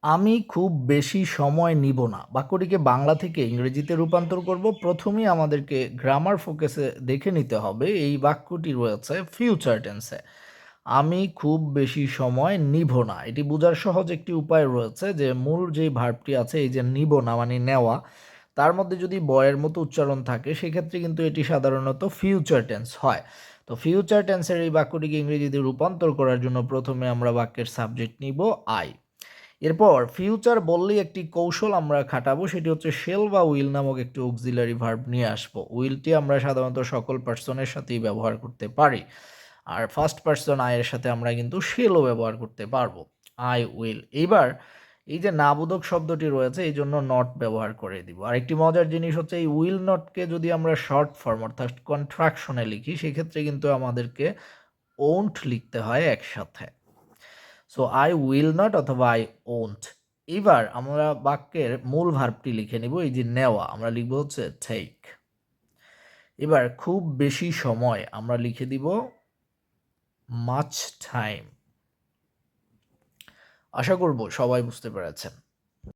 আমি খুব বেশি সময় নিব না। বাক্যটিকে বাংলা থেকে ইংরেজিতে রূপান্তর করব। প্রথমেই আমাদেরকে গ্রামার ফোকাসে দেখে নিতে হবে এই বাক্যটি রয়েছে ফিউচার টেন্সে। আমি খুব বেশি সময় নিব না। এটি বোঝার সহজ একটি উপায় রয়েছে যে মূল যেই ভার্বটি আছে এই যে নিব না মানে নেওয়া, তার মধ্যে যদি বয়ের মতো উচ্চারণ থাকে সেক্ষেত্রে কিন্তু এটি সাধারণত ফিউচার টেন্স হয়। তো ফিউচার টেন্সের এই বাক্যটিকে ইংরেজিতে রূপান্তর করার জন্য প্রথমে আমরা বাক্যের সাবজেক্ট নিব আই। এরপর ফিউচার বললেই একটি কৌশল আমরা খাটাবো, সেটি হচ্ছে শেল বা উইল নামক একটি অক্সিলারি ভার্ব নিয়ে আসবো। উইলটি আমরা সাধারণত সকল পার্সনের সাথেই ব্যবহার করতে পারি, আর ফার্স্ট পার্সন আই এর সাথে আমরা কিন্তু শেলও ব্যবহার করতে পারবো। I will. এইবার এই যে না বোধক শব্দটি রয়েছে এই জন্য নট ব্যবহার করে দিব। আর একটি মজার জিনিস হচ্ছে এই উইল নটকে যদি আমরা শর্ট ফর্ম অর্থাৎ কন্ট্রাকশনে লিখি সেক্ষেত্রে কিন্তু আমাদেরকে ওন্ট লিখতে হয় একসাথে। সো আই উইল নট অথবা আই ওন্ট। এবার আমরা বাক্যের মূল ভার্বটি লিখে নিব, এই যে নেওয়া আমরা লিখব হচ্ছে টেক। এবার খুব বেশি সময় আমরা লিখে দিব মাচ টাইম। আশা করব সবাই বুঝতে পেরেছেন।